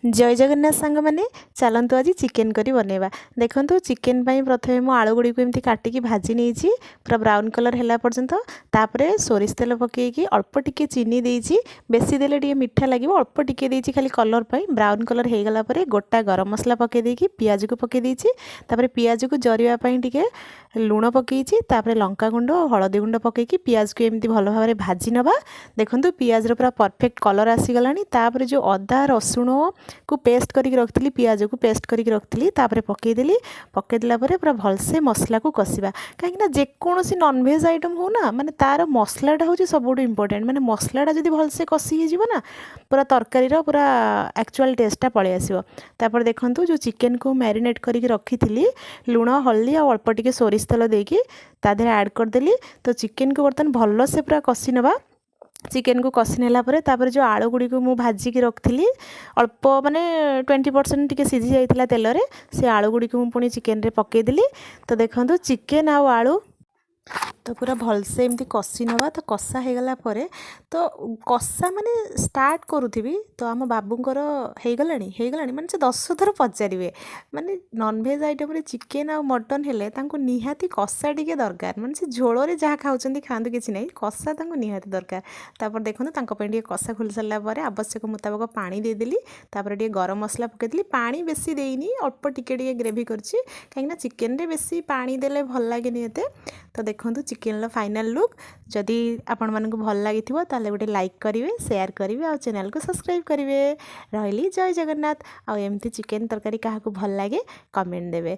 जय जगन्नाथ सांग मैंने चलतु आज चिकेन करी बनैबा। देखंतु चिकेन पई प्रथमे मु आलू गुडी को एमती काटिकी भाजी नेइची पूरा ब्राउन कलर हैला पर्यंत। तापरे सोरिष तेल पकेकी अल्प टिके चीनी देइची, बेसी देले टिके मिठा लागिवो, अल्प टिके देइची खाली कलर पई। ब्राउन कलर हे गला परे गोटा गरम मसला पके देकी पियाज को पके देइची। तापरे पियाज को जरिवा पई टिके लूण पकेइची, तापरे लंका गुंड और हळदी गुंड पकेकी पियाज को एमती भलो भाबरे भाजी नबा। देखंतु पियाज रो पूरा परफेक्ट कलर आसी गलानी। तापरे जो अदा रसुण को पेस्ट करके रखी, पियाज को पेस्ट करके रखी, तापर पकईदेली। पकईदेला पूरा भलसे मसला को कषा, कहीं जेकोसी नॉनवेज आइटम हो ना माने तार मसलाटा हूँ सब इम्पोर्टेंट। माने मसलाटा जब भलसे कषि हो पूरा तरकारी पूरा एक्चुअल टेस्टा पलि आसो। तापर देखंतु जो चिकेन को मैरिनेट करके रखी थी लुण हल्दी और अल्प टिके सोरिष तेल देकी ता देहरे ऐड करदेली। तो चिकेन को बर्तमान भलसे पूरा कषि नबा। चिकेन को कषि नेला परे तापर जो आलू गुडी को मु भाजी की रखी अल्प माने 20% टिके सिझी जाइथिला तेल रे, से आलू गुडी को मु पुणी चिकेन रे पकेदेली। तो देखंतु चिकेन आ आलू तो पूरा भलसे एमती कषि नवा। तो कषा हो गला परे तो कषा माने स्टार्ट करूथी तो आम बाबूंकर हो गलानी माने से 10 थर पचारे माने नॉनवेज आइटम रे चिकेन आ मटन हेले तांको निहाती कषा टिके दरकार। माने से झोल रे जहाँ खाउछंती खांतु किछि नै, कषा तांको निहाती दरकार। तापर देखंतु तांको पे टिके कषा खुली सारला परे आवश्यक मुताबिक पानी दे देली। तापर टिके गरम मसला पकेदेली, पानी बेसी देइनी अल्प टिके टिके ग्रेवी करछि काहेकि चिकेन रे बेसी पानी देले भल लागेनी एते। तो देखंतु चिकेन फाइनल लुक जदि आपण मानक भल लगी ताले गोटे लाइक करेंगे, शेयर करेंगे और चैनल को सब्सक्राइब करेंगे। रही जय जगन्नाथ। आ एमती चिकेन तरकारी क्या भल लगे कमेंट देवे।